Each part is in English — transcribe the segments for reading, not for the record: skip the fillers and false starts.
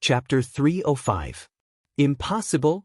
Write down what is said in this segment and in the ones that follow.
Chapter 305. Impossible?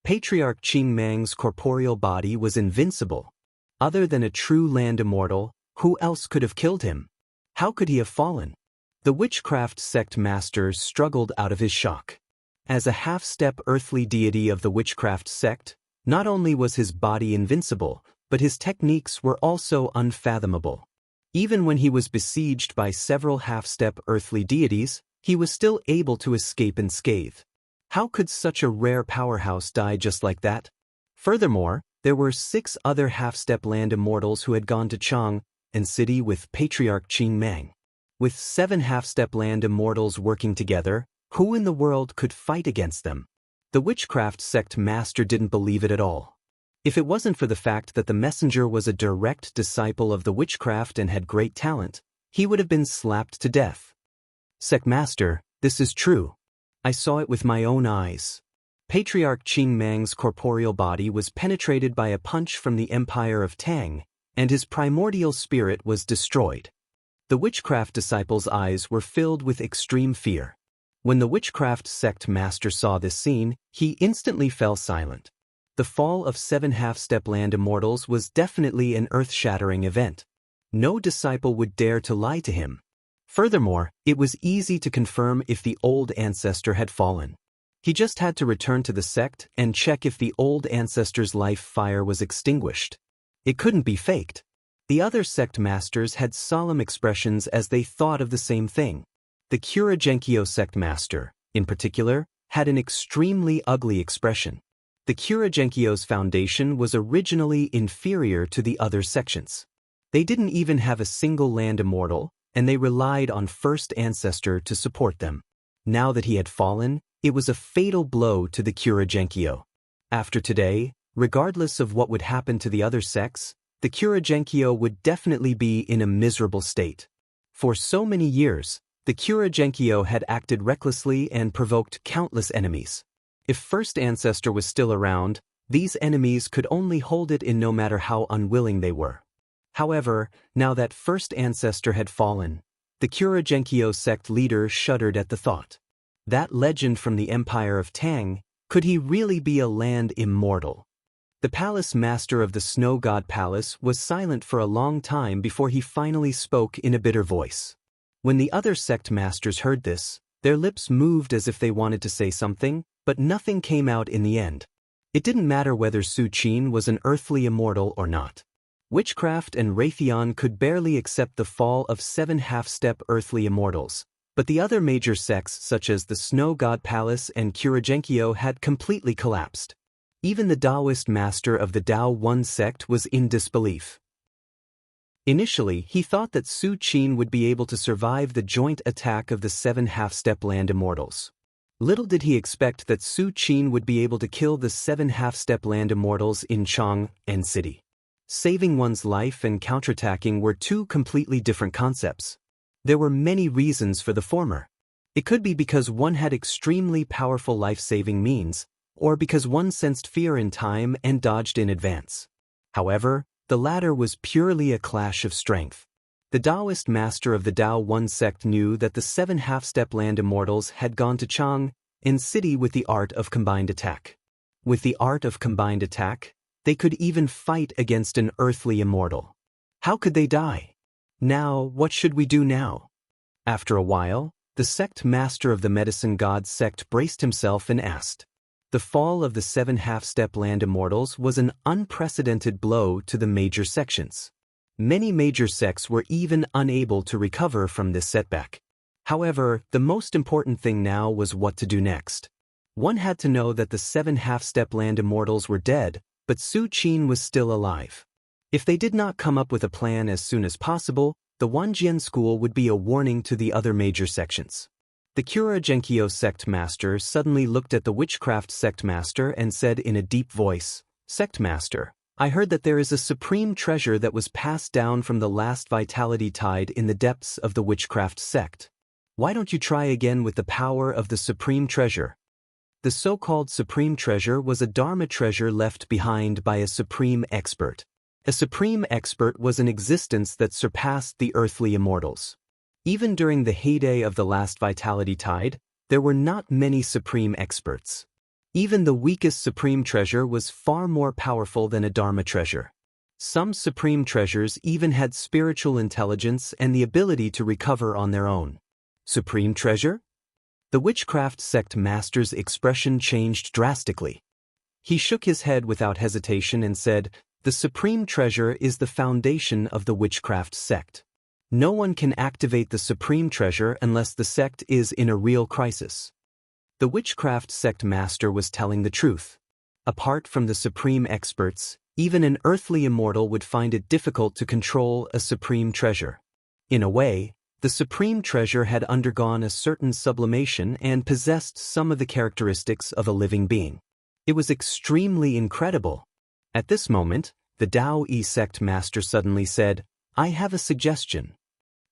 Patriarch Qing Mang's corporeal body was invincible. Other than a true land immortal, who else could have killed him? How could he have fallen? The witchcraft sect master struggled out of his shock. As a half-step earthly deity of the witchcraft sect, not only was his body invincible, but his techniques were also unfathomable. Even when he was besieged by several half-step earthly deities, he was still able to escape unscathed. How could such a rare powerhouse die just like that? Furthermore, there were 6 other half-step land immortals who had gone to Chang and City with Patriarch Qing Mang. With 7 half-step land immortals working together, who in the world could fight against them? The witchcraft sect master didn't believe it at all. If it wasn't for the fact that the messenger was a direct disciple of the witchcraft and had great talent, he would have been slapped to death. Sect master, this is true. I saw it with my own eyes. Patriarch Qing Mang's corporeal body was penetrated by a punch from the Empire of Tang, and his primordial spirit was destroyed. The witchcraft disciple's eyes were filled with extreme fear. When the witchcraft sect master saw this scene, he instantly fell silent. The fall of 7 half-step land immortals was definitely an earth-shattering event. No disciple would dare to lie to him. Furthermore, it was easy to confirm if the old ancestor had fallen. He just had to return to the sect and check if the old ancestor's life fire was extinguished. It couldn't be faked. The other sect masters had solemn expressions as they thought of the same thing. The Xianxia sect master, in particular, had an extremely ugly expression. The Xianxia's foundation was originally inferior to the other sections. They didn't even have a single land immortal, and they relied on first ancestor to support them. Now that he had fallen, it was a fatal blow to the Xianxia. After today, regardless of what would happen to the other sects, the Xianxia would definitely be in a miserable state. For so many years, the Xianxia had acted recklessly and provoked countless enemies. If first ancestor was still around, these enemies could only hold it in no matter how unwilling they were. However, now that first ancestor had fallen, the Xianxia sect leader shuddered at the thought. That legend from the Empire of Tang, could he really be a land immortal? The palace master of the Snow God Palace was silent for a long time before he finally spoke in a bitter voice. When the other sect masters heard this, their lips moved as if they wanted to say something, but nothing came out in the end. It didn't matter whether Su Qin was an earthly immortal or not. Witchcraft and Raytheon could barely accept the fall of 7 half-step earthly immortals, but the other major sects such as the Snow God Palace and Xianxia had completely collapsed. Even the Daoist master of the Dao One sect was in disbelief. Initially, he thought that Su Qin would be able to survive the joint attack of the 7 half-step land immortals. Little did he expect that Su Qin would be able to kill the 7 half-step land immortals in Chang and City. Saving one's life and counterattacking were 2 completely different concepts. There were many reasons for the former. It could be because one had extremely powerful life-saving means, or because one sensed fear in time and dodged in advance. However, the latter was purely a clash of strength. The Daoist master of the Dao One sect knew that the 7 half-step land immortals had gone to Chang and City with the art of combined attack. With the art of combined attack, they could even fight against an earthly immortal. How could they die? Now, what should we do now? After a while, the sect master of the medicine god sect braced himself and asked. The fall of the 7 half-step land immortals was an unprecedented blow to the major sections. Many major sects were even unable to recover from this setback. However, the most important thing now was what to do next. One had to know that the 7 half-step land immortals were dead, but Su Qin was still alive. If they did not come up with a plan as soon as possible, the Wanjian school would be a warning to the other major sections. The Xianxia sect master suddenly looked at the witchcraft sect master and said in a deep voice, "Sect master, I heard that there is a supreme treasure that was passed down from the last vitality tide in the depths of the witchcraft sect. Why don't you try again with the power of the supreme treasure?" The so-called supreme treasure was a dharma treasure left behind by a supreme expert. A supreme expert was an existence that surpassed the earthly immortals. Even during the heyday of the last vitality tide, there were not many supreme experts. Even the weakest supreme treasure was far more powerful than a Dharma treasure. Some supreme treasures even had spiritual intelligence and the ability to recover on their own. Supreme treasure? The witchcraft sect master's expression changed drastically. He shook his head without hesitation and said, "The supreme treasure is the foundation of the witchcraft sect. No one can activate the supreme treasure unless the sect is in a real crisis." The witchcraft sect master was telling the truth. Apart from the supreme experts, even an earthly immortal would find it difficult to control a supreme treasure. In a way, the supreme treasure had undergone a certain sublimation and possessed some of the characteristics of a living being. It was extremely incredible. At this moment, the Daoist sect master suddenly said, "I have a suggestion."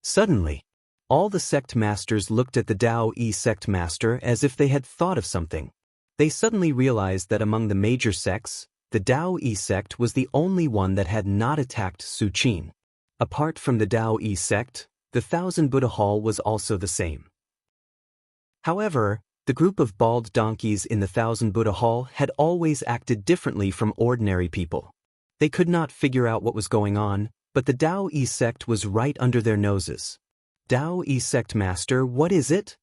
Suddenly, all the sect masters looked at the Daoist sect master as if they had thought of something. They suddenly realized that among the major sects, the Daoist sect was the only one that had not attacked Su Qin. Apart from the Daoist sect, the Thousand Buddha Hall was also the same. However, the group of bald donkeys in the Thousand Buddha Hall had always acted differently from ordinary people. They could not figure out what was going on, but the Daoist sect was right under their noses. "Daoist sect master, what is it?"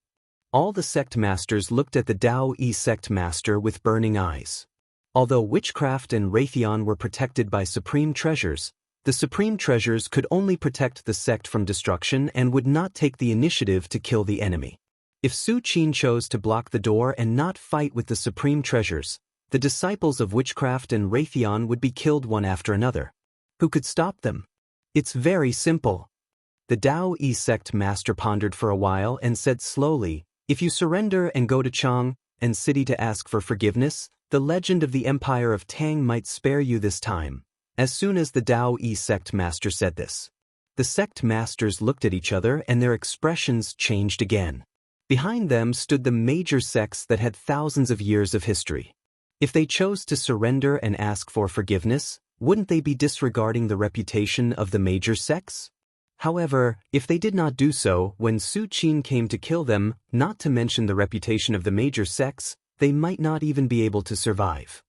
All the sect masters looked at the Daoist sect master with burning eyes. Although witchcraft and Raytheon were protected by supreme treasures, the supreme treasures could only protect the sect from destruction and would not take the initiative to kill the enemy. If Su Qin chose to block the door and not fight with the supreme treasures, the disciples of witchcraft and Raytheon would be killed one after another. Who could stop them? It's very simple. The Daoist sect master pondered for a while and said slowly, "If you surrender and go to Chang and city to ask for forgiveness, the legend of the Empire of Tang might spare you this time." As soon as the Daoist sect master said this, the sect masters looked at each other and their expressions changed again. Behind them stood the major sects that had thousands of years of history. If they chose to surrender and ask for forgiveness, wouldn't they be disregarding the reputation of the major sects? However, if they did not do so when Su Qin came to kill them, not to mention the reputation of the major sects, they might not even be able to survive.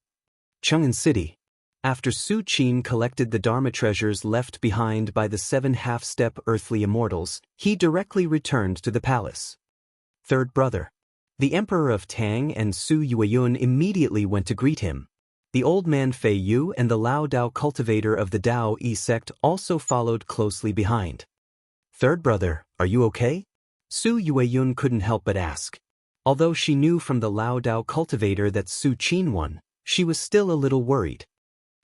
Chang'an City. After Su Qin collected the Dharma treasures left behind by the 7 half-step earthly immortals, he directly returned to the palace. Third brother. The Emperor of Tang and Su Yueyun immediately went to greet him. The old man Fei Yu and the Lao Dao cultivator of the Daoist sect also followed closely behind. "Third brother, are you okay?" Su Yueyun couldn't help but ask. Although she knew from the Lao Dao cultivator that Su Qin won, she was still a little worried.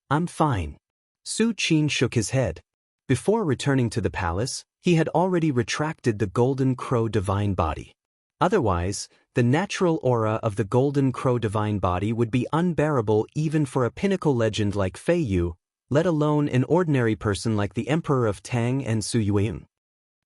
"I'm fine." Su Qin shook his head. Before returning to the palace, he had already retracted the Golden Crow divine body. Otherwise, the natural aura of the Golden Crow divine body would be unbearable even for a pinnacle legend like Fei Yu, let alone an ordinary person like the Emperor of Tang and Su Yueyun.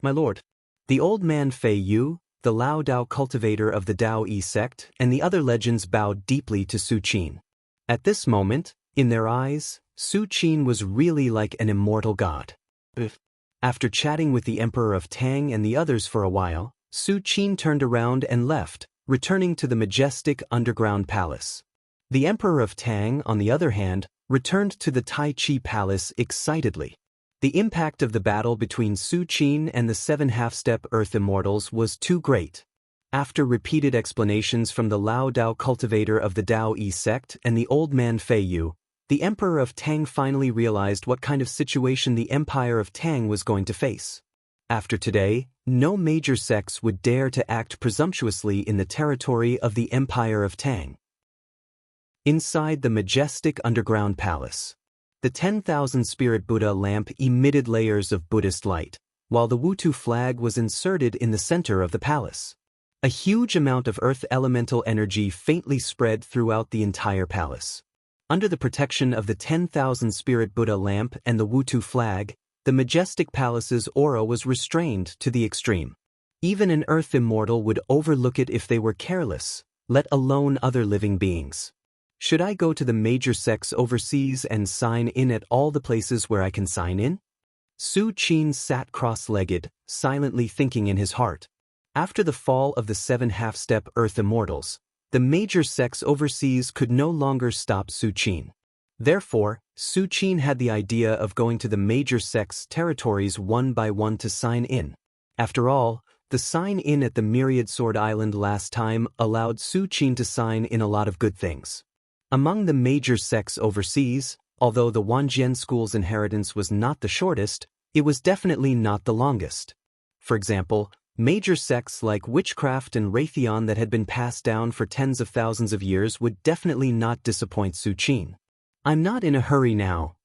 "My lord." The old man Fei Yu, the Lao Dao cultivator of the Daoist sect, and the other legends bowed deeply to Su Qin. At this moment, in their eyes, Su Qin was really like an immortal god. After chatting with the Emperor of Tang and the others for a while, Su Qin turned around and left, returning to the majestic underground palace. The Emperor of Tang, on the other hand, returned to the Tai Chi Palace excitedly. The impact of the battle between Su Qin and the 7 half-step Earth Immortals was too great. After repeated explanations from the Lao Dao cultivator of the Daoist sect and the old man Fei Yu, the Emperor of Tang finally realized what kind of situation the Empire of Tang was going to face. After today, no major sects would dare to act presumptuously in the territory of the Empire of Tang. Inside the majestic underground palace, the 10,000 Spirit Buddha lamp emitted layers of Buddhist light, while the Wutu flag was inserted in the center of the palace. A huge amount of earth elemental energy faintly spread throughout the entire palace. Under the protection of the 10,000 Spirit Buddha lamp and the Wutu flag, the majestic palace's aura was restrained to the extreme. Even an earth immortal would overlook it if they were careless, let alone other living beings. Should I go to the major sects overseas and sign in at all the places where I can sign in? Su Qin sat cross-legged, silently thinking in his heart. After the fall of the 7 half-step Earth Immortals, the major sects overseas could no longer stop Su Qin. Therefore, Su Qin had the idea of going to the major sects' territories one by one to sign in. After all, the sign-in at the Myriad Sword Island last time allowed Su Qin to sign in a lot of good things. Among the major sects overseas, although the Wanjian school's inheritance was not the shortest, it was definitely not the longest. For example, major sects like witchcraft and Raytheon that had been passed down for tens of thousands of years would definitely not disappoint Su Qin. I'm not in a hurry now.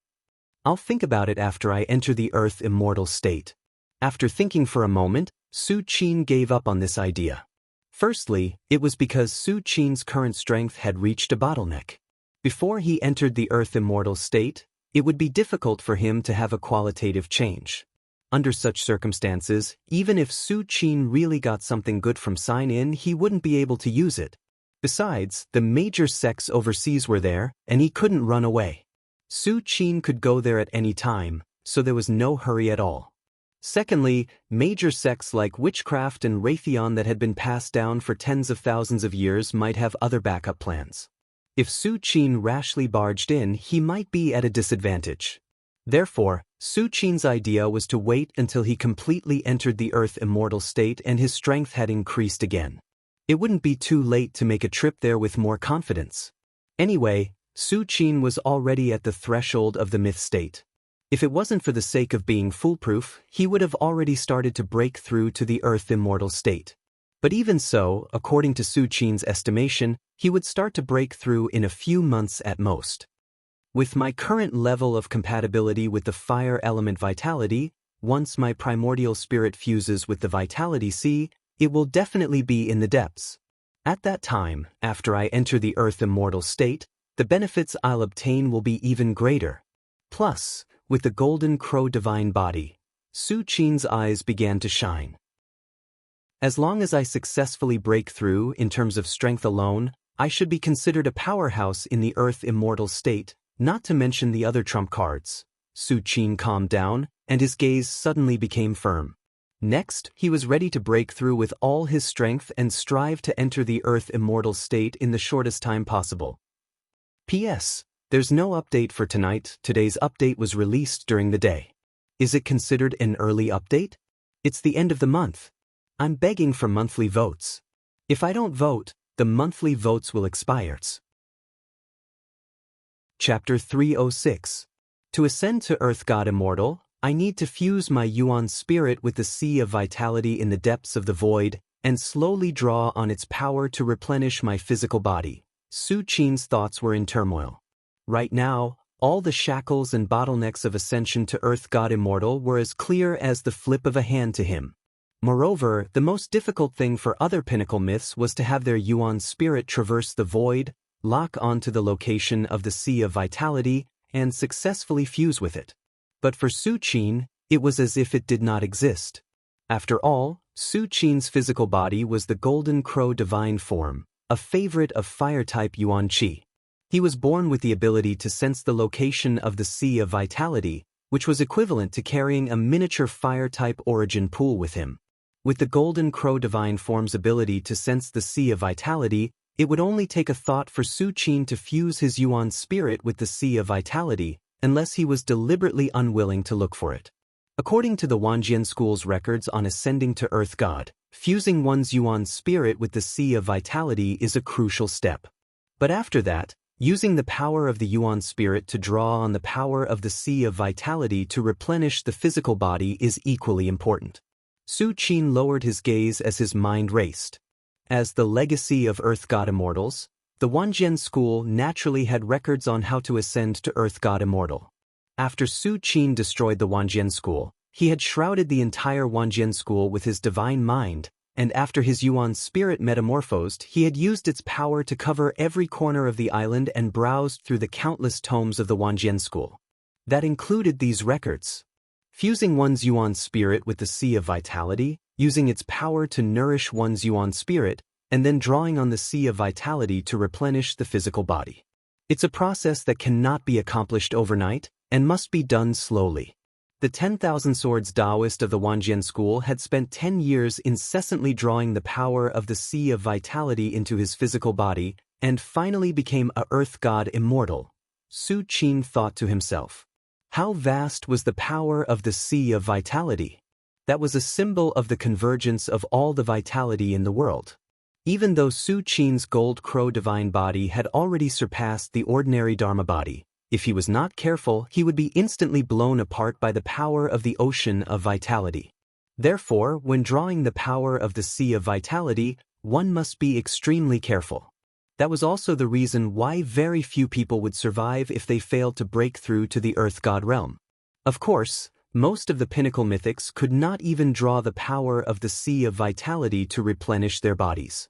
I'll think about it after I enter the Earth Immortal state. After thinking for a moment, Su Qin gave up on this idea. Firstly, it was because Su Qin's current strength had reached a bottleneck. Before he entered the Earth Immortal state, it would be difficult for him to have a qualitative change. Under such circumstances, even if Su Qin really got something good from sign-in, he wouldn't be able to use it. Besides, the major sects overseas were there, and he couldn't run away. Su Qin could go there at any time, so there was no hurry at all. Secondly, major sects like witchcraft and Raytheon that had been passed down for tens of thousands of years might have other backup plans. If Su Qin rashly barged in, he might be at a disadvantage. Therefore, Su Qin's idea was to wait until he completely entered the Earth Immortal state and his strength had increased again. It wouldn't be too late to make a trip there with more confidence. Anyway, Su Qin was already at the threshold of the myth state. If it wasn't for the sake of being foolproof, he would have already started to break through to the Earth Immortal state. But even so, according to Su Qin's estimation, he would start to break through in a few months at most. With my current level of compatibility with the fire element vitality, once my primordial spirit fuses with the vitality sea, it will definitely be in the depths. At that time, after I enter the Earth Immortal state, the benefits I'll obtain will be even greater. Plus, with the Golden Crow Divine Body, Su Qin's eyes began to shine. As long as I successfully break through in terms of strength alone, I should be considered a powerhouse in the Earth Immortal state, not to mention the other trump cards. Su Qin calmed down, and his gaze suddenly became firm. Next, he was ready to break through with all his strength and strive to enter the Earth Immortal state in the shortest time possible. P.S. There's no update for tonight. Today's update was released during the day. Is it considered an early update? It's the end of the month. I'm begging for monthly votes. If I don't vote, the monthly votes will expire. Chapter 306. To ascend to Earth God Immortal, I need to fuse my Yuan spirit with the Sea of Vitality in the depths of the void, and slowly draw on its power to replenish my physical body. Su Qin's thoughts were in turmoil. Right now, all the shackles and bottlenecks of ascension to Earth God Immortal were as clear as the flip of a hand to him. Moreover, the most difficult thing for other pinnacle myths was to have their Yuan spirit traverse the void, lock onto the location of the Sea of Vitality, and successfully fuse with it. But for Su Qin, it was as if it did not exist. After all, Su Qin's physical body was the Golden Crow Divine Form, a favorite of fire-type Yuan Qi. He was born with the ability to sense the location of the Sea of Vitality, which was equivalent to carrying a miniature fire-type origin pool with him. With the Golden Crow Divine Form's ability to sense the Sea of Vitality, it would only take a thought for Su Qin to fuse his Yuan spirit with the Sea of Vitality, unless he was deliberately unwilling to look for it. According to the Wanjian school's records on ascending to Earth God, fusing one's Yuan spirit with the Sea of Vitality is a crucial step. But after that, using the power of the Yuan spirit to draw on the power of the Sea of Vitality to replenish the physical body is equally important. Su Qin lowered his gaze as his mind raced. As the legacy of Earth God Immortals, the Wanjian school naturally had records on how to ascend to Earth God Immortal. After Su Qin destroyed the Wanjian school, he had shrouded the entire Wanjian school with his divine mind, and after his Yuan spirit metamorphosed, he had used its power to cover every corner of the island and browsed through the countless tomes of the Wanjian school. That included these records. Fusing one's Yuan spirit with the Sea of Vitality, using its power to nourish one's Yuan spirit, and then drawing on the Sea of Vitality to replenish the physical body. It's a process that cannot be accomplished overnight, and must be done slowly. The 10,000 Swords Daoist of the Wanjian school had spent 10 years incessantly drawing the power of the Sea of Vitality into his physical body, and finally became a earth god immortal. Su Qin thought to himself. How vast was the power of the Sea of Vitality? That was a symbol of the convergence of all the vitality in the world. Even though Su Qin's gold crow divine body had already surpassed the ordinary Dharma body, if he was not careful, he would be instantly blown apart by the power of the ocean of vitality. Therefore, when drawing the power of the Sea of Vitality, one must be extremely careful. That was also the reason why very few people would survive if they failed to break through to the Earth God realm. Of course, most of the pinnacle mythics could not even draw the power of the Sea of Vitality to replenish their bodies.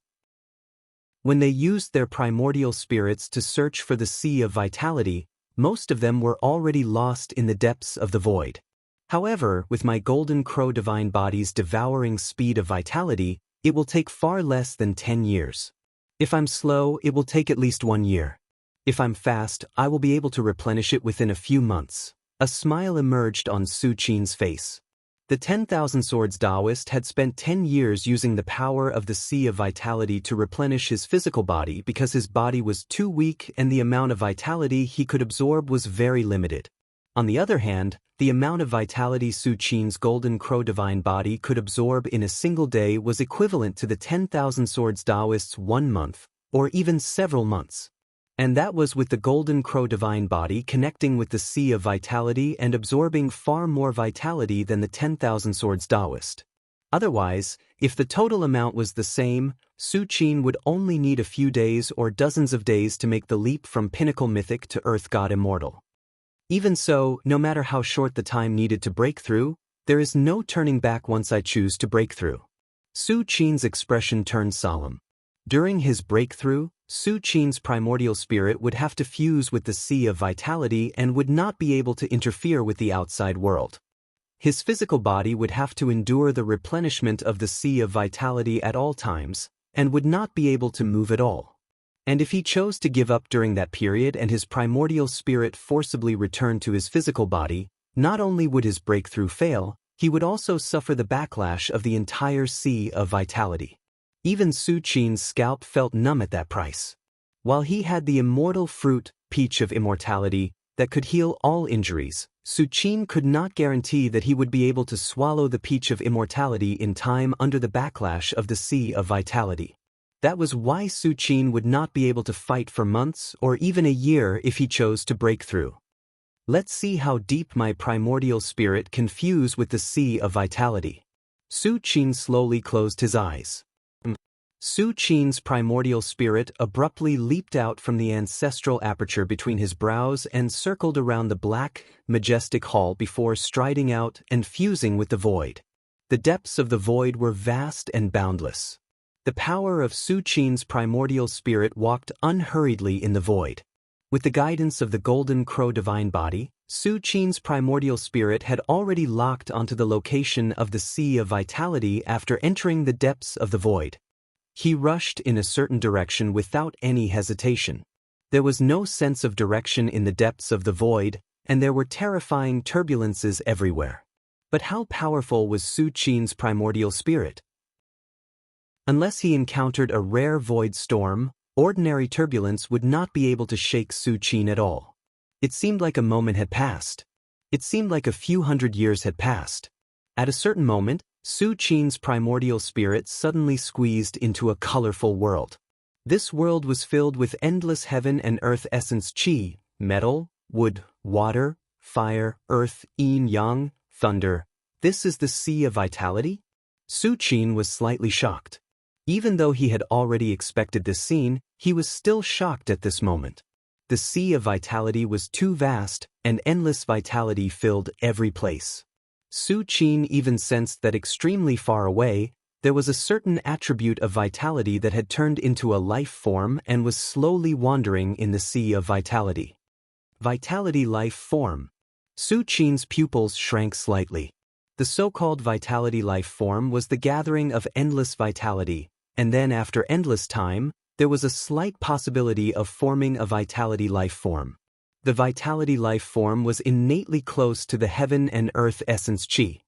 When they used their primordial spirits to search for the Sea of Vitality, most of them were already lost in the depths of the void. However, with my golden crow divine body's devouring speed of vitality, it will take far less than 10 years. If I'm slow, it will take at least 1 year. If I'm fast, I will be able to replenish it within a few months. A smile emerged on Su Qin's face. The 10,000 Swords Daoist had spent 10 years using the power of the Sea of Vitality to replenish his physical body because his body was too weak and the amount of vitality he could absorb was very limited. On the other hand, the amount of vitality Su Qin's golden crow divine body could absorb in a single day was equivalent to the 10,000 Swords Daoist's 1 month, or even several months. And that was with the golden crow divine body connecting with the Sea of Vitality and absorbing far more vitality than the 10,000 Swords Daoist. Otherwise, if the total amount was the same, Su Qin would only need a few days or dozens of days to make the leap from pinnacle mythic to earth god immortal. Even so, no matter how short the time needed to break through, there is no turning back once I choose to break through. Su Qin's expression turned solemn. During his breakthrough, Su Qin's primordial spirit would have to fuse with the Sea of Vitality and would not be able to interfere with the outside world. His physical body would have to endure the replenishment of the Sea of Vitality at all times, and would not be able to move at all. And if he chose to give up during that period and his primordial spirit forcibly returned to his physical body, not only would his breakthrough fail, he would also suffer the backlash of the entire Sea of Vitality. Even Su Qin's scalp felt numb at that price. While he had the immortal fruit, peach of immortality, that could heal all injuries, Su Qin could not guarantee that he would be able to swallow the peach of immortality in time under the backlash of the Sea of Vitality. That was why Su Qin would not be able to fight for months or even a year if he chose to break through. Let's see how deep my primordial spirit can fuse with the Sea of Vitality. Su Qin slowly closed his eyes. Su Qin's primordial spirit abruptly leaped out from the ancestral aperture between his brows and circled around the black, majestic hall before striding out and fusing with the void. The depths of the void were vast and boundless. The power of Su Qin's primordial spirit walked unhurriedly in the void. With the guidance of the golden crow divine body, Su Qin's primordial spirit had already locked onto the location of the Sea of Vitality after entering the depths of the void. He rushed in a certain direction without any hesitation. There was no sense of direction in the depths of the void, and there were terrifying turbulences everywhere. But how powerful was Su Qin's primordial spirit? Unless he encountered a rare void storm, ordinary turbulence would not be able to shake Su Qin at all. It seemed like a moment had passed. It seemed like a few hundred years had passed. At a certain moment, Su Qin's primordial spirit suddenly squeezed into a colorful world. This world was filled with endless heaven and earth essence qi, metal, wood, water, fire, earth, yin, yang, thunder. This is the Sea of Vitality? Su Qin was slightly shocked. Even though he had already expected this scene, he was still shocked at this moment. The Sea of Vitality was too vast, and endless vitality filled every place. Su Qin even sensed that extremely far away, there was a certain attribute of vitality that had turned into a life form and was slowly wandering in the Sea of Vitality. Vitality life form. Su Qin's pupils shrank slightly. The so-called vitality life form was the gathering of endless vitality, and then after endless time, there was a slight possibility of forming a vitality life form. The vitality life form was innately close to the heaven and earth essence Qi.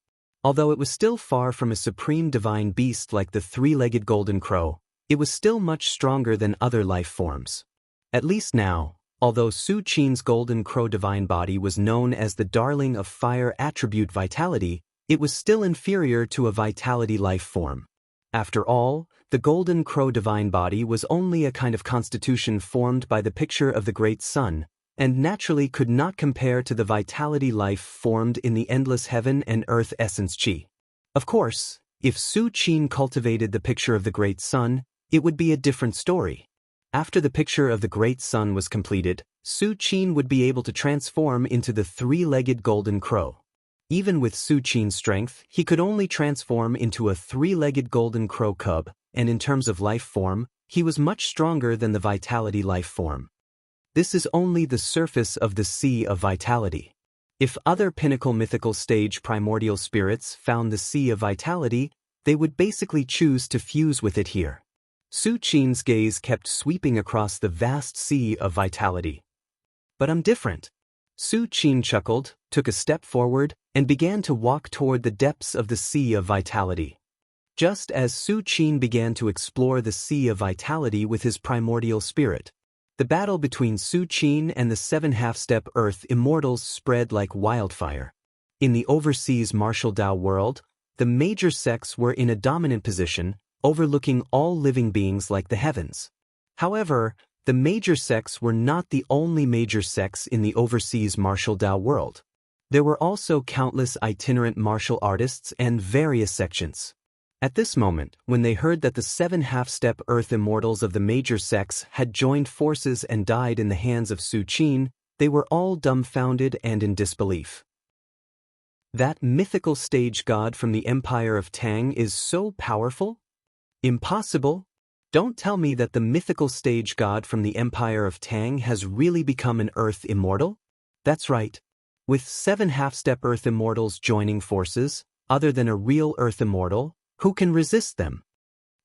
Although it was still far from a supreme divine beast like the three-legged golden crow, it was still much stronger than other life forms. At least now, although Su Qin's golden crow divine body was known as the darling of fire attribute vitality, it was still inferior to a vitality life form. After all, the golden crow divine body was only a kind of constitution formed by the picture of the great sun, and naturally could not compare to the vitality life formed in the endless heaven and earth essence Qi. Of course, if Su Qin cultivated the picture of the great sun, it would be a different story. After the picture of the great sun was completed, Su Qin would be able to transform into the three-legged golden crow. Even with Su Qin's strength, he could only transform into a three-legged golden crow cub, and in terms of life form, he was much stronger than the vitality life form. This is only the surface of the sea of vitality. If other pinnacle mythical stage primordial spirits found the sea of vitality, they would basically choose to fuse with it here. Su Qin's gaze kept sweeping across the vast sea of vitality. But I'm different. Su Qin chuckled, took a step forward, and began to walk toward the depths of the sea of vitality. Just as Su Qin began to explore the sea of vitality with his primordial spirit, the battle between Su Qin and the 7 half-step Earth Immortals spread like wildfire. In the overseas martial Dao world, the major sects were in a dominant position, overlooking all living beings like the heavens. However, the major sects were not the only major sects in the overseas martial Dao world. There were also countless itinerant martial artists and various sections. At this moment, when they heard that the 7 half-step Earth Immortals of the major sects had joined forces and died in the hands of Su Qin, they were all dumbfounded and in disbelief. That mythical stage god from the Empire of Tang is so powerful? Impossible? Don't tell me that the mythical stage god from the Empire of Tang has really become an Earth Immortal? That's right. With 7 half-step Earth Immortals joining forces, other than a real Earth Immortal, who can resist them?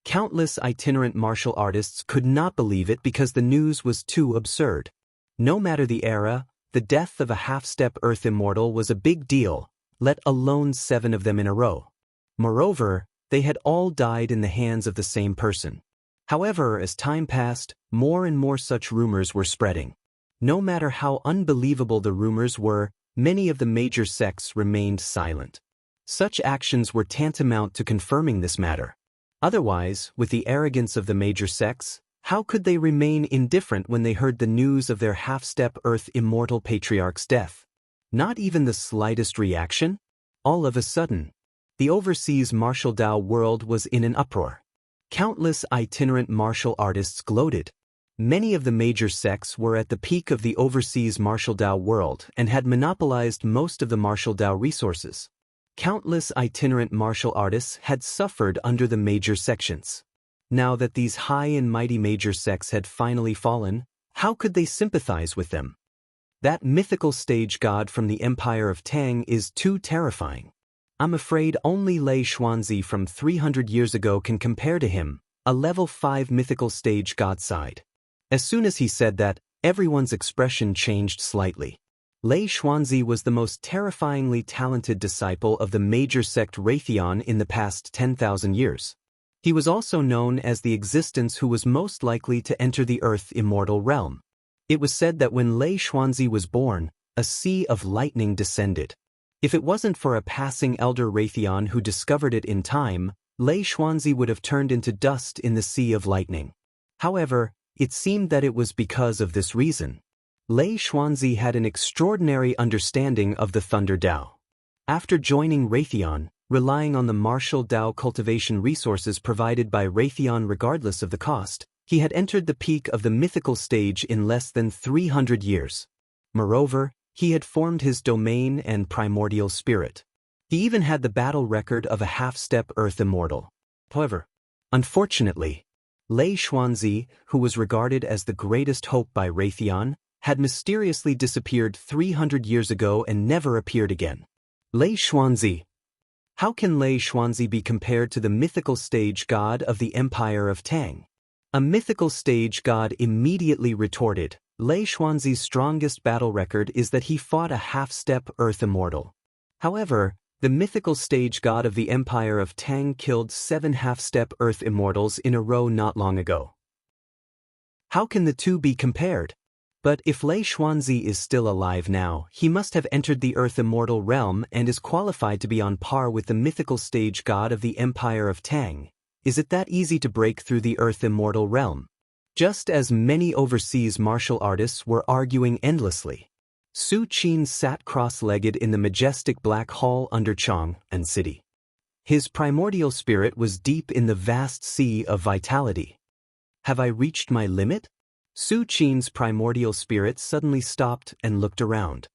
Countless itinerant martial artists could not believe it because the news was too absurd. No matter the era, the death of a half-step Earth Immortal was a big deal, let alone 7 of them in a row. Moreover, they had all died in the hands of the same person. However, as time passed, more and more such rumors were spreading. No matter how unbelievable the rumors were, many of the major sects remained silent. Such actions were tantamount to confirming this matter. Otherwise, with the arrogance of the major sects, how could they remain indifferent when they heard the news of their half-step Earth Immortal Patriarch's death? Not even the slightest reaction? All of a sudden, the overseas martial Dao world was in an uproar. Countless itinerant martial artists gloated. Many of the major sects were at the peak of the overseas martial Dao world and had monopolized most of the martial Dao resources. Countless itinerant martial artists had suffered under the major sections. Now that these high and mighty major sects had finally fallen, how could they sympathize with them? That mythical stage god from the Empire of Tang is too terrifying. I'm afraid only Lei Xuanzi from 300 years ago can compare to him, a level 5 mythical stage god side. As soon as he said that, everyone's expression changed slightly. Lei Xuanzi was the most terrifyingly talented disciple of the major sect Raytheon in the past 10,000 years. He was also known as the existence who was most likely to enter the Earth Immortal realm. It was said that when Lei Xuanzi was born, a sea of lightning descended. If it wasn't for a passing elder Raytheon who discovered it in time, Lei Xuanzi would have turned into dust in the sea of lightning. However, it seemed that it was because of this reason. Lei Xuanzi had an extraordinary understanding of the Thunder Dao. After joining Raytheon, relying on the martial Dao cultivation resources provided by Raytheon regardless of the cost, he had entered the peak of the mythical stage in less than 300 years. Moreover, he had formed his domain and primordial spirit. He even had the battle record of a half-step Earth Immortal. However, unfortunately, Lei Xuanzi, who was regarded as the greatest hope by Raytheon, had mysteriously disappeared 300 years ago and never appeared again. Lei Xuanzi. How can Lei Xuanzi be compared to the mythical stage god of the Empire of Tang? A mythical stage god immediately retorted, Lei Xuanzi's strongest battle record is that he fought a half-step Earth Immortal. However, the mythical stage god of the Empire of Tang killed 7 half-step Earth Immortals in a row not long ago. How can the two be compared? But if Lei Xuanzi is still alive now, he must have entered the Earth Immortal realm and is qualified to be on par with the mythical stage god of the Empire of Tang. Is it that easy to break through the Earth Immortal realm? Just as many overseas martial artists were arguing endlessly. Su Qin sat cross-legged in the majestic black hall under Chang'an City. His primordial spirit was deep in the vast sea of vitality. Have I reached my limit? Su Qin's primordial spirit suddenly stopped and looked around.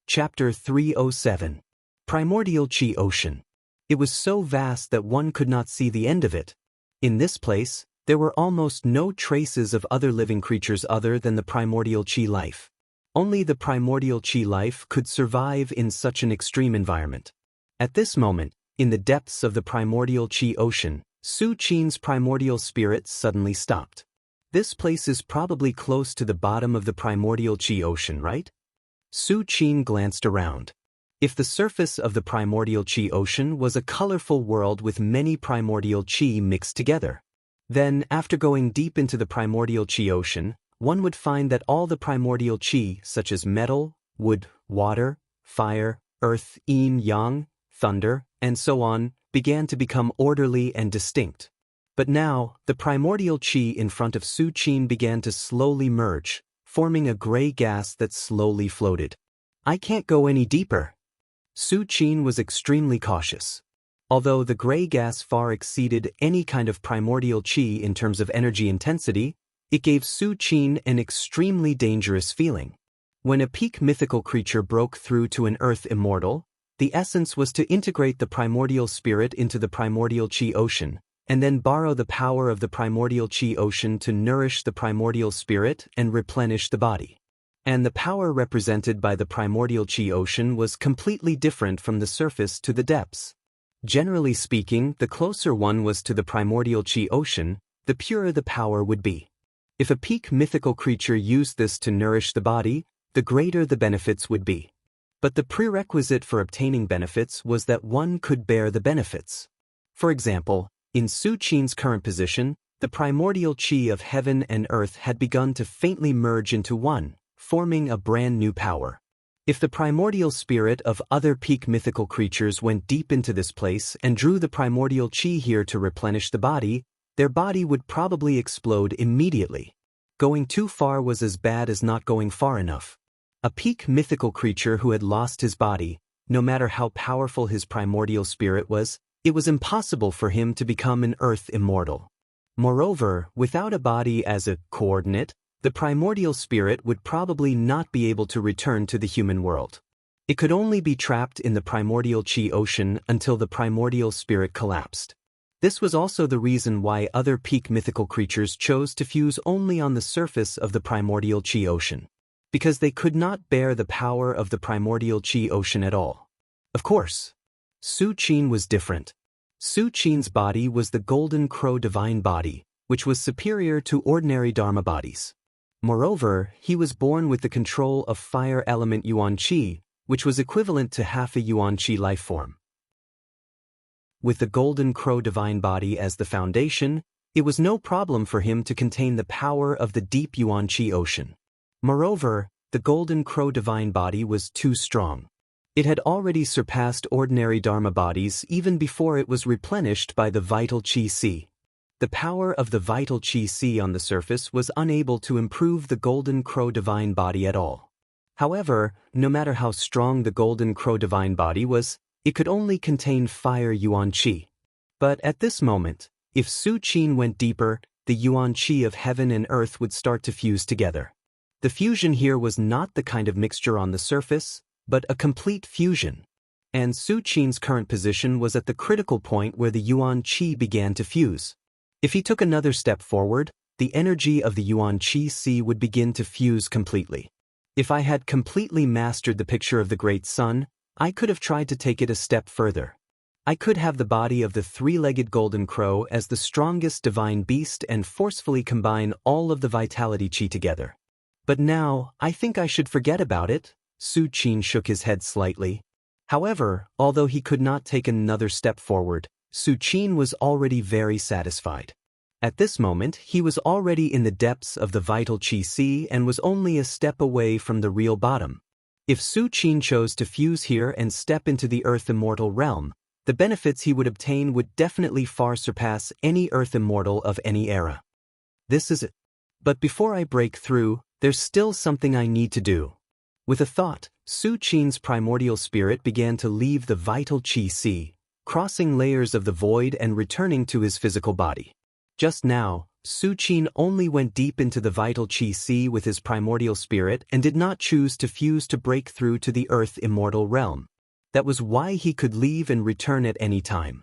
Chapter 307. Primordial Qi Ocean. It was so vast that one could not see the end of it. In this place, there were almost no traces of other living creatures other than the primordial Qi life. Only the primordial Qi life could survive in such an extreme environment. At this moment, in the depths of the primordial Qi ocean, Su Qin's primordial spirit suddenly stopped. This place is probably close to the bottom of the primordial Qi ocean, right? Su Qin glanced around. If the surface of the primordial Qi ocean was a colorful world with many primordial Qi mixed together, then, after going deep into the primordial Qi ocean, one would find that all the primordial Qi, such as metal, wood, water, fire, earth, yin, yang, thunder, and so on, began to become orderly and distinct. But now, the primordial Qi in front of Su Qin began to slowly merge, forming a gray gas that slowly floated. I can't go any deeper. Su Qin was extremely cautious. Although the gray gas far exceeded any kind of primordial Qi in terms of energy intensity, it gave Su Qin an extremely dangerous feeling. When a peak mythical creature broke through to an Earth Immortal, the essence was to integrate the primordial spirit into the primordial Qi ocean, and then borrow the power of the primordial Qi ocean to nourish the primordial spirit and replenish the body. And the power represented by the primordial Qi ocean was completely different from the surface to the depths. Generally speaking, the closer one was to the primordial Qi ocean, the purer the power would be. If a peak mythical creature used this to nourish the body, the greater the benefits would be. But the prerequisite for obtaining benefits was that one could bear the benefits. For example, in Su Qin's current position, the primordial Qi of heaven and earth had begun to faintly merge into one, forming a brand new power. If the primordial spirit of other peak mythical creatures went deep into this place and drew the primordial Qi here to replenish the body, their body would probably explode immediately. Going too far was as bad as not going far enough. A peak mythical creature who had lost his body, no matter how powerful his primordial spirit was, it was impossible for him to become an Earth Immortal. Moreover, without a body as a coordinate, the primordial spirit would probably not be able to return to the human world. It could only be trapped in the primordial Qi ocean until the primordial spirit collapsed. This was also the reason why other peak mythical creatures chose to fuse only on the surface of the primordial Qi ocean, because they could not bear the power of the primordial Qi ocean at all. Of course, Su Qin was different. Su Qin's body was the Golden Crow divine body, which was superior to ordinary Dharma bodies. Moreover, he was born with the control of fire element Yuan Qi, which was equivalent to half a Yuan Qi life form. With the Golden Crow divine body as the foundation, it was no problem for him to contain the power of the deep Yuan Qi ocean. Moreover, the Golden Crow divine body was too strong. It had already surpassed ordinary Dharma bodies even before it was replenished by the vital Qi Si. The power of the vital Qi Si on the surface was unable to improve the Golden Crow divine body at all. However, no matter how strong the Golden Crow divine body was, it could only contain fire Yuan Qi. But at this moment, if Su Qin went deeper, the Yuan Qi of heaven and earth would start to fuse together. The fusion here was not the kind of mixture on the surface, but a complete fusion. And Su Qin's current position was at the critical point where the Yuan Qi began to fuse. If he took another step forward, the energy of the Yuan Qi Si would begin to fuse completely. If I had completely mastered the picture of the Great Sun, I could have tried to take it a step further. I could have the body of the three-legged golden crow as the strongest divine beast and forcefully combine all of the vitality chi together. But now, I think I should forget about it. Su Qin shook his head slightly. However, although he could not take another step forward, Su Qin was already very satisfied. At this moment, he was already in the depths of the vital chi sea and was only a step away from the real bottom. If Su Qin chose to fuse here and step into the Earth Immortal realm, the benefits he would obtain would definitely far surpass any Earth Immortal of any era. This is it. But before I break through, there's still something I need to do. With a thought, Su Qin's primordial spirit began to leave the vital chi sea, crossing layers of the void and returning to his physical body. Just now, Su Qin only went deep into the vital chi sea with his primordial spirit and did not choose to fuse to break through to the Earth Immortal realm. That was why he could leave and return at any time.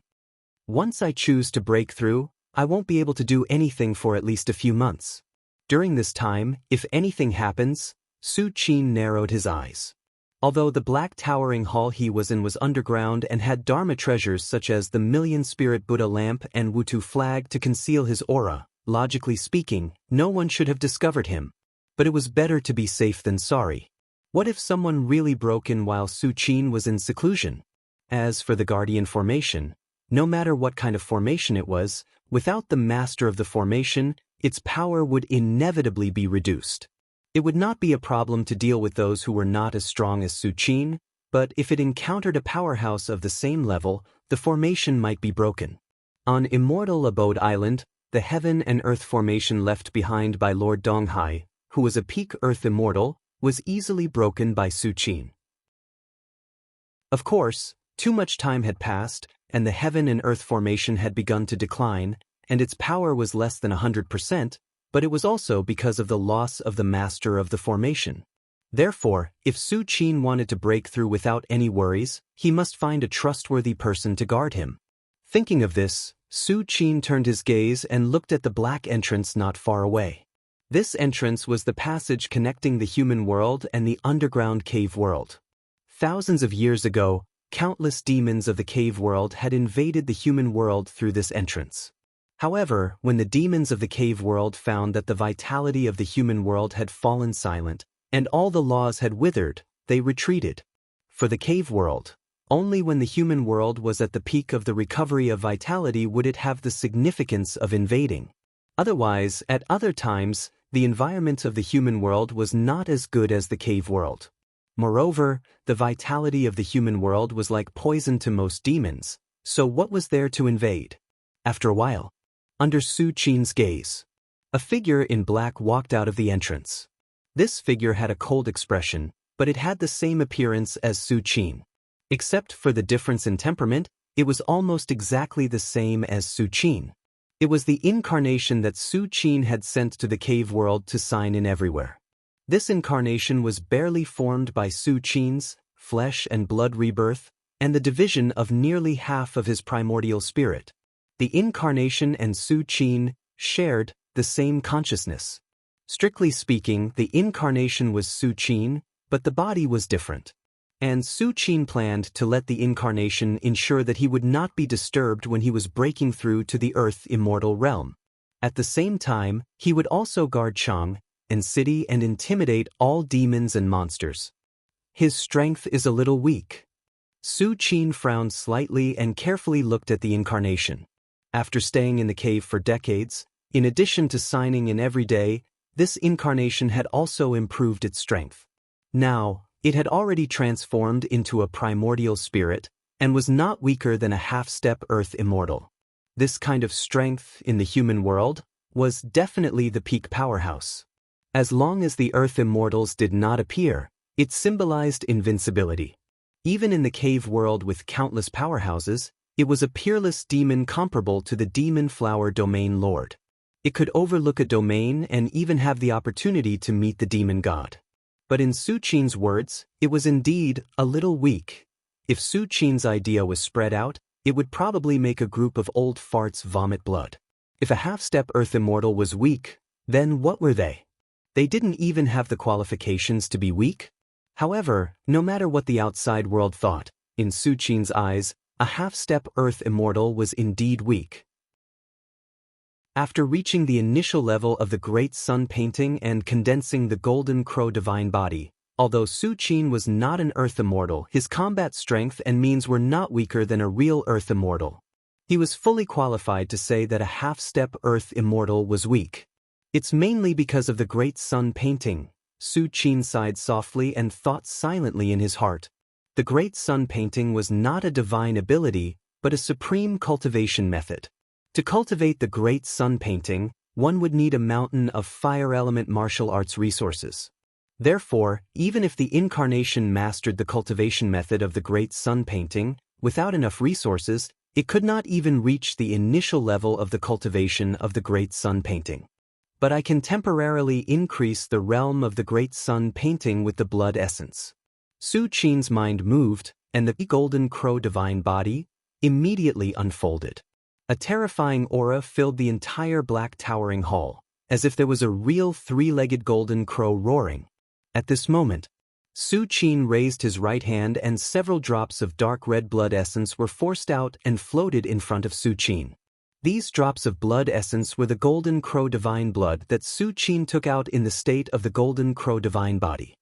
Once I choose to break through, I won't be able to do anything for at least a few months. During this time, if anything happens, Su Qin narrowed his eyes. Although the black towering hall he was in was underground and had Dharma treasures such as the million-spirit Buddha lamp and Wutu flag to conceal his aura, logically speaking, no one should have discovered him. But it was better to be safe than sorry. What if someone really broke in while Su Qin was in seclusion? As for the guardian formation, no matter what kind of formation it was, without the master of the formation, its power would inevitably be reduced. It would not be a problem to deal with those who were not as strong as Su Qin, but if it encountered a powerhouse of the same level, the formation might be broken. On Immortal Abode Island, the heaven and earth formation left behind by Lord Donghai, who was a peak Earth Immortal, was easily broken by Su Qin. Of course, too much time had passed, and the heaven and earth formation had begun to decline, and its power was less than 100%, but it was also because of the loss of the master of the formation. Therefore, if Su Qin wanted to break through without any worries, he must find a trustworthy person to guard him. Thinking of this, Su Qin turned his gaze and looked at the black entrance not far away. This entrance was the passage connecting the human world and the underground cave world. Thousands of years ago, countless demons of the cave world had invaded the human world through this entrance. However, when the demons of the cave world found that the vitality of the human world had fallen silent, and all the laws had withered, they retreated. For the cave world, only when the human world was at the peak of the recovery of vitality would it have the significance of invading. Otherwise, at other times, the environment of the human world was not as good as the cave world. Moreover, the vitality of the human world was like poison to most demons, so what was there to invade? After a while, under Su Qin's gaze, a figure in black walked out of the entrance. This figure had a cold expression, but it had the same appearance as Su Qin. Except for the difference in temperament, it was almost exactly the same as Su Qin. It was the incarnation that Su Qin had sent to the cave world to sign in everywhere. This incarnation was barely formed by Su Qin's flesh and blood rebirth and the division of nearly half of his primordial spirit. The incarnation and Su Qin shared the same consciousness. Strictly speaking, the incarnation was Su Qin, but the body was different. And Su Qin planned to let the incarnation ensure that he would not be disturbed when he was breaking through to the Earth Immortal realm. At the same time, he would also guard Chang and city and intimidate all demons and monsters. His strength is a little weak. Su Qin frowned slightly and carefully looked at the incarnation. After staying in the cave for decades, in addition to signing in every day, this incarnation had also improved its strength. Now, it had already transformed into a primordial spirit and was not weaker than a half-step Earth Immortal. This kind of strength in the human world was definitely the peak powerhouse. As long as the Earth Immortals did not appear, it symbolized invincibility. Even in the cave world with countless powerhouses, it was a peerless demon comparable to the demon flower domain lord. It could overlook a domain and even have the opportunity to meet the demon god. But in Su Qin's words, it was indeed a little weak. If Su Qin's idea was spread out, it would probably make a group of old farts vomit blood. If a half-step Earth Immortal was weak, then what were they? They didn't even have the qualifications to be weak. However, no matter what the outside world thought, in Su Qin's eyes, A half-step Earth immortal was indeed weak. After reaching the initial level of the Great Sun painting and condensing the Golden Crow divine body, although Su Qin was not an Earth immortal, his combat strength and means were not weaker than a real Earth immortal. He was fully qualified to say that a half-step Earth immortal was weak. It's mainly because of the Great Sun painting. Su Qin sighed softly and thought silently in his heart. The Great Sun painting was not a divine ability, but a supreme cultivation method. To cultivate the Great Sun painting, one would need a mountain of fire element martial arts resources. Therefore, even if the Incarnation mastered the cultivation method of the Great Sun painting, without enough resources, it could not even reach the initial level of the cultivation of the Great Sun painting. But I can temporarily increase the realm of the Great Sun painting with the blood essence. Su Qin's mind moved, and the Golden Crow divine body immediately unfolded. A terrifying aura filled the entire black towering hall, as if there was a real three-legged golden crow roaring. At this moment, Su Qin raised his right hand and several drops of dark red blood essence were forced out and floated in front of Su Qin. These drops of blood essence were the Golden Crow divine blood that Su Qin took out in the state of the Golden Crow divine body.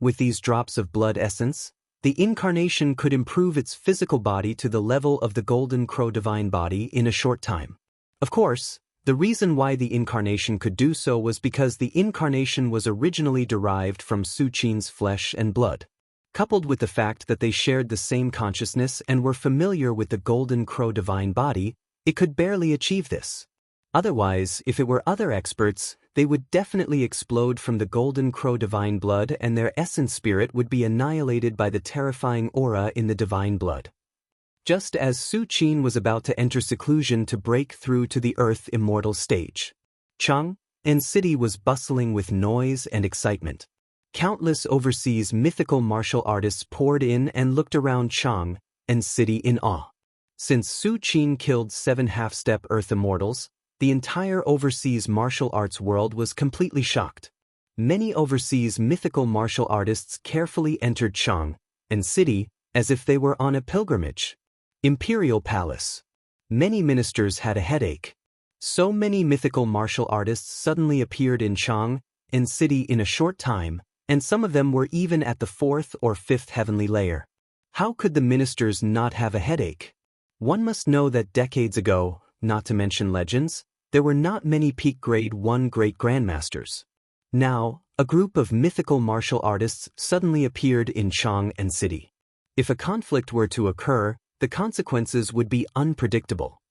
With these drops of blood essence, the Incarnation could improve its physical body to the level of the Golden Crow divine body in a short time. Of course, the reason why the Incarnation could do so was because the Incarnation was originally derived from Su Qin's flesh and blood. Coupled with the fact that they shared the same consciousness and were familiar with the Golden Crow divine body, it could barely achieve this. Otherwise, if it were other experts, they would definitely explode from the Golden Crow divine blood and their essence spirit would be annihilated by the terrifying aura in the divine blood. Just as Su Qin was about to enter seclusion to break through to the Earth immortal stage, Chang'an City was bustling with noise and excitement. Countless overseas mythical martial artists poured in and looked around Chang'an City in awe. Since Su Qin killed 7 half-step Earth immortals, the entire overseas martial arts world was completely shocked. Many overseas mythical martial artists carefully entered Chang'an City as if they were on a pilgrimage. Imperial Palace. Many ministers had a headache. So many mythical martial artists suddenly appeared in Chang'an City in a short time, and some of them were even at the 4th or 5th heavenly layer. How could the ministers not have a headache? One must know that decades ago, not to mention legends, there were not many peak grade 1 great grandmasters. Now, a group of mythical martial artists suddenly appeared in Chang'an City. If a conflict were to occur, the consequences would be unpredictable.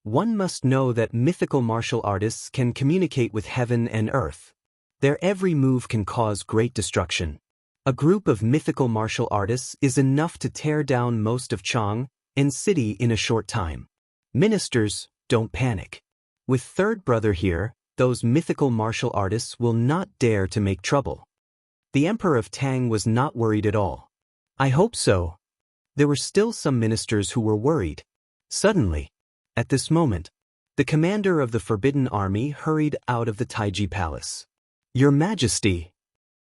One must know that mythical martial artists can communicate with heaven and earth. Their every move can cause great destruction. A group of mythical martial artists is enough to tear down most of Chang'an City in a short time. Ministers, don't panic. With third brother here, those mythical martial artists will not dare to make trouble. The Emperor of Tang was not worried at all. I hope so. There were still some ministers who were worried. Suddenly, at this moment, the commander of the Forbidden Army hurried out of the Taiji Palace. Your Majesty!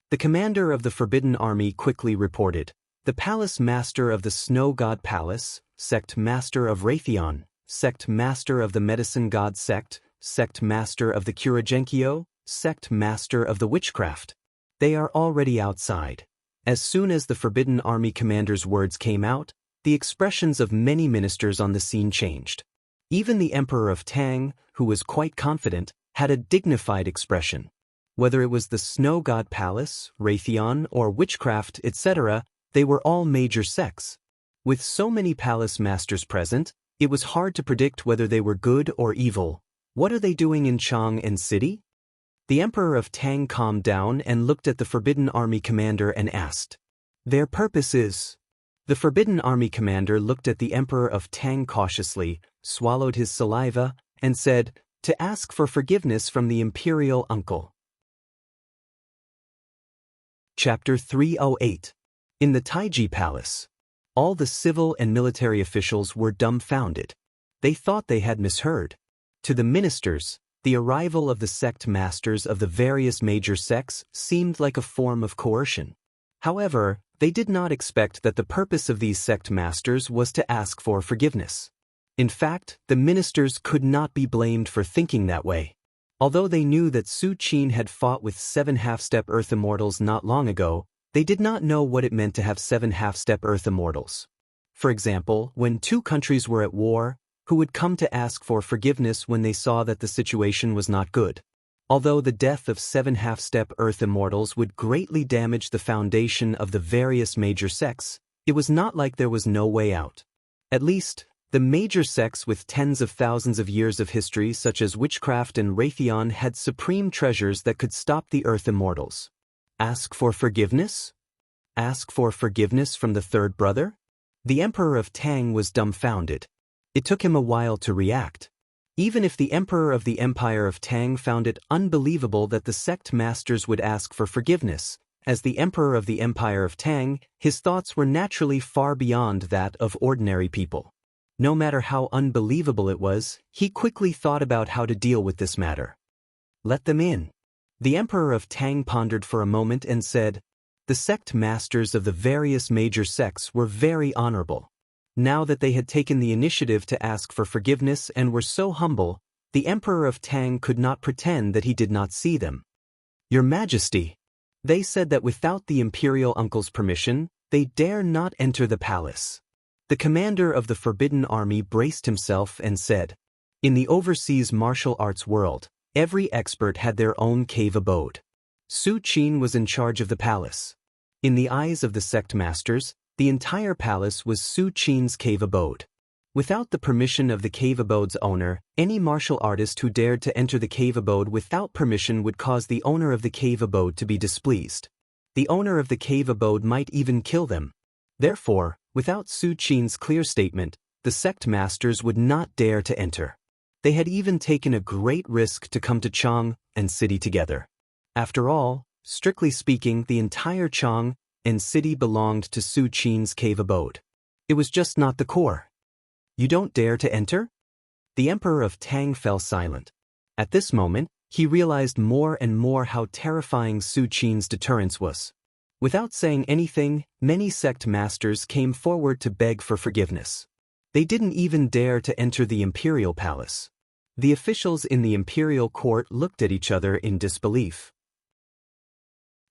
The commander of the Forbidden Army quickly reported. The Palace Master of the Snow God Palace, Sect Master of Raytheon, Sect Master of the Medicine God Sect, Sect Master of the Kuragenkyo, Sect Master of the Witchcraft. They are already outside. As soon as the Forbidden Army commander's words came out, the expressions of many ministers on the scene changed. Even the Emperor of Tang, who was quite confident, had a dignified expression. Whether it was the Snow God Palace, Raytheon, or Witchcraft, etc., they were all major sects. With so many palace masters present, it was hard to predict whether they were good or evil. What are they doing in Chang'an City? The Emperor of Tang calmed down and looked at the Forbidden Army commander and asked. Their purpose is... The Forbidden Army commander looked at the Emperor of Tang cautiously, swallowed his saliva, and said, to ask for forgiveness from the Imperial Uncle. Chapter 308. In the Taiji Palace. All the civil and military officials were dumbfounded. They thought they had misheard. To the ministers, the arrival of the sect masters of the various major sects seemed like a form of coercion. However, they did not expect that the purpose of these sect masters was to ask for forgiveness. In fact, the ministers could not be blamed for thinking that way. Although they knew that Su Qin had fought with 7 half-step Earth Immortals not long ago, they did not know what it meant to have 7 half-step Earth Immortals. For example, when 2 countries were at war, who would come to ask for forgiveness when they saw that the situation was not good? Although the death of 7 half-step Earth Immortals would greatly damage the foundation of the various major sects, it was not like there was no way out. At least, the major sects with tens of thousands of years of history such as witchcraft and Raytheon had supreme treasures that could stop the Earth Immortals. Ask for forgiveness? Ask for forgiveness from the third brother? The Emperor of Tang was dumbfounded. It took him a while to react. Even if the Emperor of the Empire of Tang found it unbelievable that the sect masters would ask for forgiveness, as the Emperor of the Empire of Tang, his thoughts were naturally far beyond that of ordinary people. No matter how unbelievable it was, he quickly thought about how to deal with this matter. Let them in. The Emperor of Tang pondered for a moment and said, "The sect masters of the various major sects were very honorable. Now that they had taken the initiative to ask for forgiveness and were so humble, the Emperor of Tang could not pretend that he did not see them. Your Majesty," they said that without the Imperial Uncle's permission, they dare not enter the palace. The commander of the Forbidden Army braced himself and said, "In the overseas martial arts world, every expert had their own cave abode. Su Qin was in charge of the palace. In the eyes of the sect masters, the entire palace was Su Qin's cave abode. Without the permission of the cave abode's owner, any martial artist who dared to enter the cave abode without permission would cause the owner of the cave abode to be displeased. The owner of the cave abode might even kill them. Therefore, without Su Qin's clear statement, the sect masters would not dare to enter. They had even taken a great risk to come to Chang and city together. After all, strictly speaking, the entire Chang and city belonged to Su Qin's cave abode. It was just not the core. You don't dare to enter? The Emperor of Tang fell silent. At this moment, he realized more and more how terrifying Su Qin's deterrence was. Without saying anything, many sect masters came forward to beg for forgiveness. They didn't even dare to enter the imperial palace. The officials in the imperial court looked at each other in disbelief.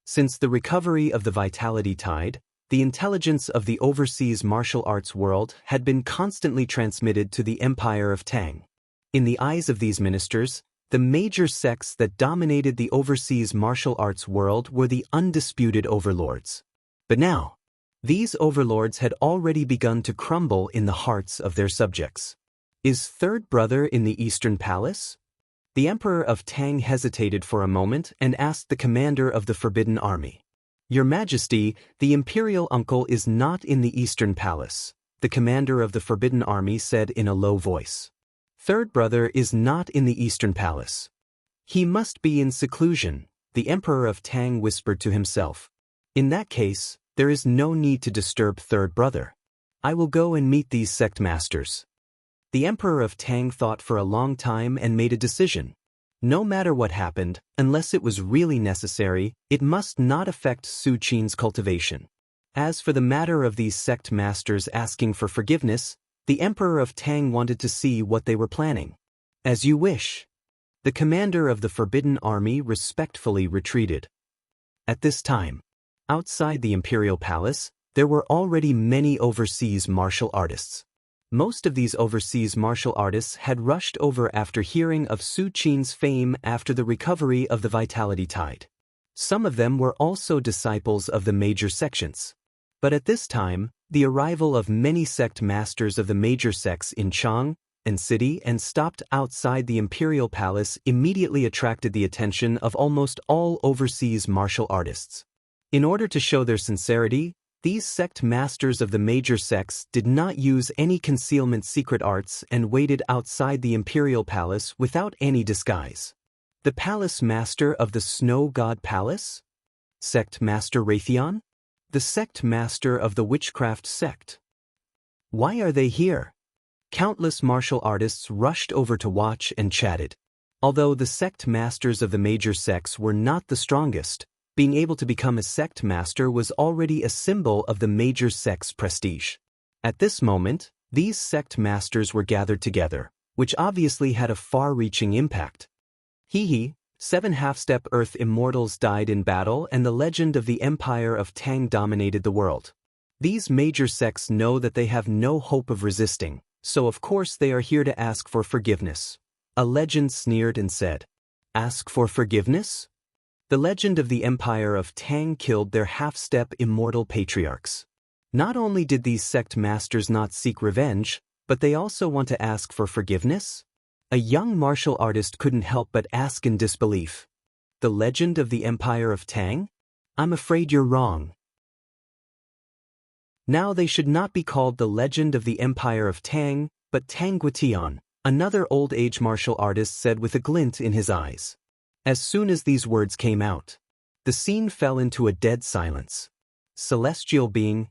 Since the recovery of the vitality tide, the intelligence of the overseas martial arts world had been constantly transmitted to the Empire of Tang. In the eyes of these ministers, the major sects that dominated the overseas martial arts world were the undisputed overlords. But now, these overlords had already begun to crumble in the hearts of their subjects. Is third brother in the Eastern Palace? The Emperor of Tang hesitated for a moment and asked the commander of the Forbidden Army. Your Majesty, the Imperial Uncle is not in the Eastern Palace, the commander of the Forbidden Army said in a low voice. Third brother is not in the Eastern Palace. He must be in seclusion, the Emperor of Tang whispered to himself. In that case, there is no need to disturb third brother. I will go and meet these sect masters. The Emperor of Tang thought for a long time and made a decision. No matter what happened, unless it was really necessary, it must not affect Su Qin's cultivation. As for the matter of these sect masters asking for forgiveness, the Emperor of Tang wanted to see what they were planning. As you wish. The commander of the Forbidden Army respectfully retreated. At this time, outside the Imperial Palace, there were already many overseas martial artists. Most of these overseas martial artists had rushed over after hearing of Su Qin's fame after the recovery of the vitality tide. Some of them were also disciples of the major sections. But at this time, the arrival of many sect masters of the major sects in Chang and city and stopped outside the imperial palace immediately attracted the attention of almost all overseas martial artists. In order to show their sincerity, these sect masters of the major sects did not use any concealment secret arts and waited outside the imperial palace without any disguise. The palace master of the Snow God Palace? Sect Master Raytheon? The sect master of the witchcraft sect? Why are they here? Countless martial artists rushed over to watch and chatted. Although the sect masters of the major sects were not the strongest, being able to become a sect master was already a symbol of the major sect's prestige. At this moment, these sect masters were gathered together, which obviously had a far-reaching impact. 7 half-step Earth immortals died in battle and the legend of the Empire of Tang dominated the world. These major sects know that they have no hope of resisting, so of course they are here to ask for forgiveness. A legend sneered and said, "Ask for forgiveness?" The legend of the Empire of Tang killed their half-step immortal patriarchs. Not only did these sect masters not seek revenge, but they also want to ask for forgiveness? A young martial artist couldn't help but ask in disbelief. The legend of the Empire of Tang? I'm afraid you're wrong. Now they should not be called the legend of the Empire of Tang, but Tangguitian, another old-age martial artist said with a glint in his eyes. As soon as these words came out, the scene fell into a dead silence. Celestial being,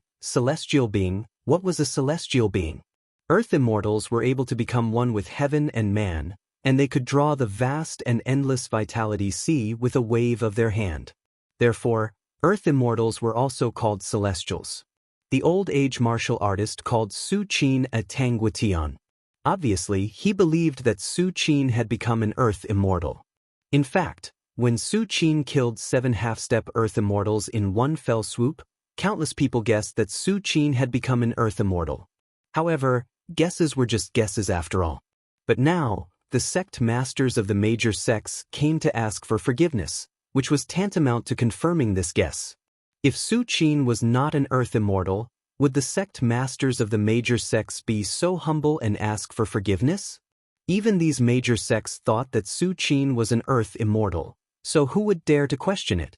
what was a celestial being? Earth immortals were able to become one with heaven and man, and they could draw the vast and endless vitality sea with a wave of their hand. Therefore, Earth immortals were also called celestials. The old-age martial artist called Su Qin a Tangguitian. Obviously, he believed that Su Qin had become an Earth immortal. In fact, when Su Qin killed 7 half-step Earth immortals in one fell swoop, countless people guessed that Su Qin had become an Earth immortal. However, guesses were just guesses after all. But now, the sect masters of the major sects came to ask for forgiveness, which was tantamount to confirming this guess. If Su Qin was not an Earth immortal, would the sect masters of the major sects be so humble and ask for forgiveness? Even these major sects thought that Su Qin was an Earth immortal, so who would dare to question it?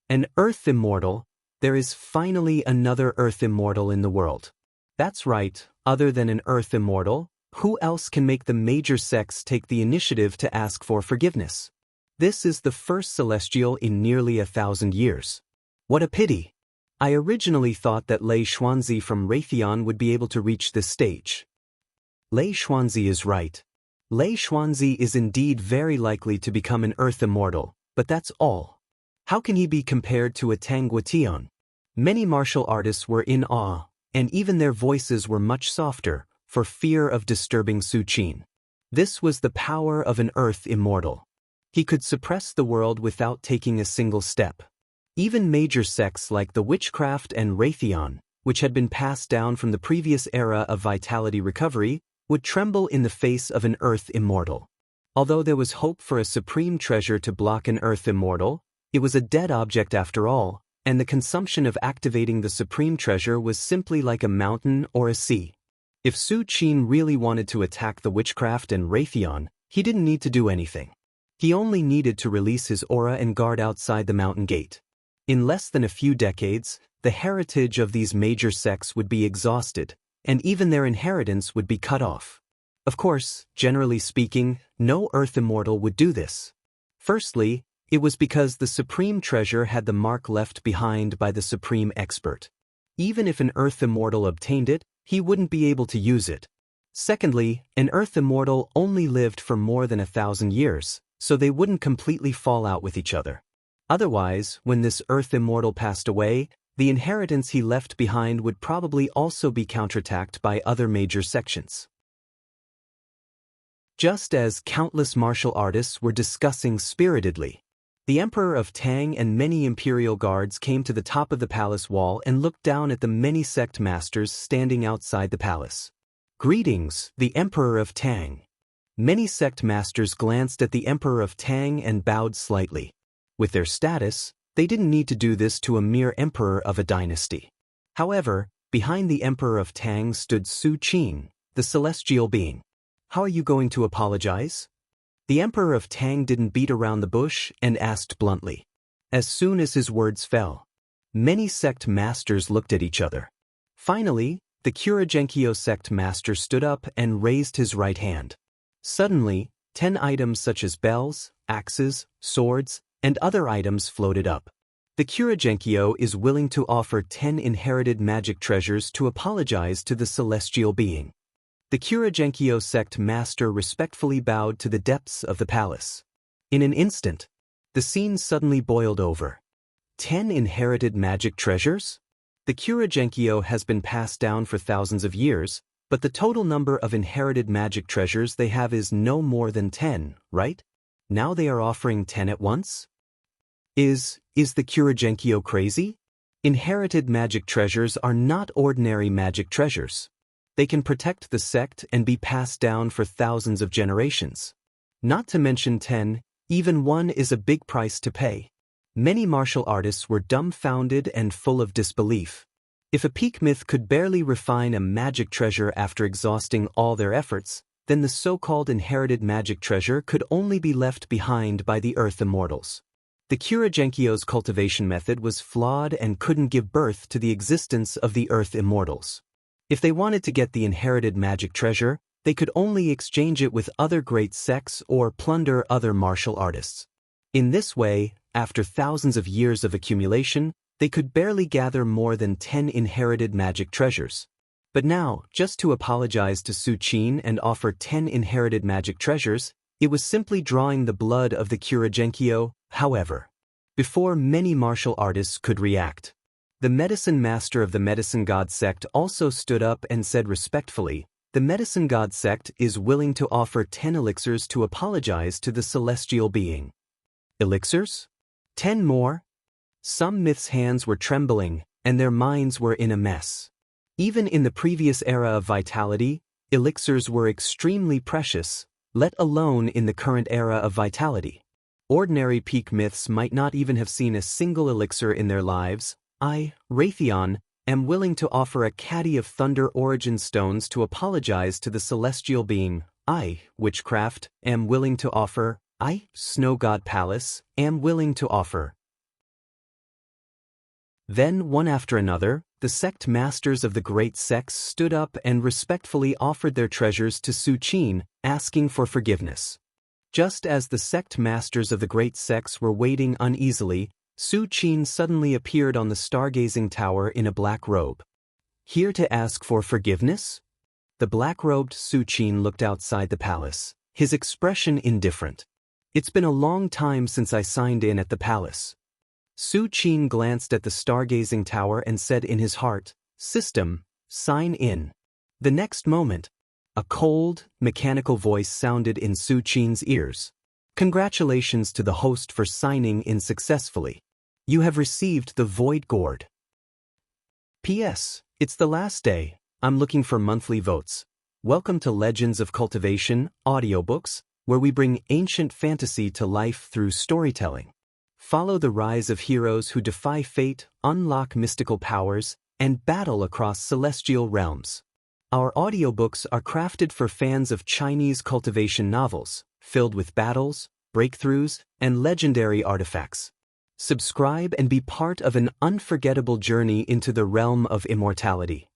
An Earth immortal? There is finally another Earth immortal in the world. That's right, other than an Earth immortal, who else can make the major sects take the initiative to ask for forgiveness? This is the first celestial in nearly 1,000 years. What a pity! I originally thought that Lei Xuanzi from Raytheon would be able to reach this stage. Lei Xuanzi is right. Lei Xuanzi is indeed very likely to become an Earth immortal, but that's all. How can he be compared to a Tangguitian? Many martial artists were in awe, and even their voices were much softer, for fear of disturbing Su Qin. This was the power of an Earth immortal. He could suppress the world without taking a single step. Even major sects like the Witchcraft and Raytheon, which had been passed down from the previous era of vitality recovery, would tremble in the face of an Earth immortal. Although there was hope for a supreme treasure to block an Earth immortal, it was a dead object after all, and the consumption of activating the supreme treasure was simply like a mountain or a sea. If Su Qin really wanted to attack the Witchcraft and Raytheon, he didn't need to do anything. He only needed to release his aura and guard outside the mountain gate. In less than a few decades, the heritage of these major sects would be exhausted, and even their inheritance would be cut off. Of course, generally speaking, no Earth immortal would do this. Firstly, it was because the supreme treasure had the mark left behind by the supreme expert. Even if an Earth immortal obtained it, he wouldn't be able to use it. Secondly, an Earth immortal only lived for more than 1,000 years, so they wouldn't completely fall out with each other. Otherwise, when this Earth immortal passed away, the inheritance he left behind would probably also be counterattacked by other major sections. Just as countless martial artists were discussing spiritedly, the Emperor of Tang and many imperial guards came to the top of the palace wall and looked down at the many sect masters standing outside the palace. Greetings, the Emperor of Tang. Many sect masters glanced at the Emperor of Tang and bowed slightly. With their status, they didn't need to do this to a mere emperor of a dynasty. However, behind the Emperor of Tang stood Su Qin, the celestial being. How are you going to apologize? The Emperor of Tang didn't beat around the bush and asked bluntly. As soon as his words fell, many sect masters looked at each other. Finally, the Xianxia sect master stood up and raised his right hand. Suddenly, 10 items such as bells, axes, swords, and other items floated up. The Xianxia is willing to offer 10 inherited magic treasures to apologize to the celestial being. The Xianxia sect master respectfully bowed to the depths of the palace. In an instant, the scene suddenly boiled over. 10 inherited magic treasures? The Xianxia has been passed down for thousands of years, but the total number of inherited magic treasures they have is no more than 10, right? Now they are offering 10 at once? Is the Xianxia crazy? Inherited magic treasures are not ordinary magic treasures. They can protect the sect and be passed down for thousands of generations. Not to mention 10, even 1 is a big price to pay. Many martial artists were dumbfounded and full of disbelief. If a peak myth could barely refine a magic treasure after exhausting all their efforts, then the so-called inherited magic treasure could only be left behind by the Earth Immortals. The Xianxia's cultivation method was flawed and couldn't give birth to the existence of the Earth Immortals. If they wanted to get the inherited magic treasure, they could only exchange it with other great sects or plunder other martial artists. In this way, after thousands of years of accumulation, they could barely gather more than 10 inherited magic treasures. But now, just to apologize to Su Qin and offer 10 inherited magic treasures, it was simply drawing the blood of the Xianxia, however. Before many martial artists could react, the medicine master of the Medicine God sect also stood up and said respectfully, "The Medicine God sect is willing to offer 10 elixirs to apologize to the celestial being." Elixirs? 10 more? Some myths' hands were trembling, and their minds were in a mess. Even in the previous era of vitality, elixirs were extremely precious, let alone in the current era of vitality. Ordinary peak myths might not even have seen a single elixir in their lives. I, Raytheon, am willing to offer a caddy of thunder origin stones to apologize to the celestial being. I, Witchcraft, am willing to offer. I, Snow God Palace, am willing to offer. Then, one after another, the sect masters of the great sects stood up and respectfully offered their treasures to Su Qin, asking for forgiveness. Just as the sect masters of the great sects were waiting uneasily, Su Qin suddenly appeared on the stargazing tower in a black robe. Here to ask for forgiveness? The black-robed Su Qin looked outside the palace, his expression indifferent. It's been a long time since I signed in at the palace. Su Qin glanced at the stargazing tower and said in his heart, "System, sign in." The next moment, a cold, mechanical voice sounded in Su Qin's ears. "Congratulations to the host for signing in successfully. You have received the Void Gourd. P.S. It's the last day. I'm looking for monthly votes. Welcome to Legends of Cultivation, audiobooks, where we bring ancient fantasy to life through storytelling. Follow the rise of heroes who defy fate, unlock mystical powers, and battle across celestial realms. Our audiobooks are crafted for fans of Chinese cultivation novels, filled with battles, breakthroughs, and legendary artifacts. Subscribe and be part of an unforgettable journey into the realm of immortality.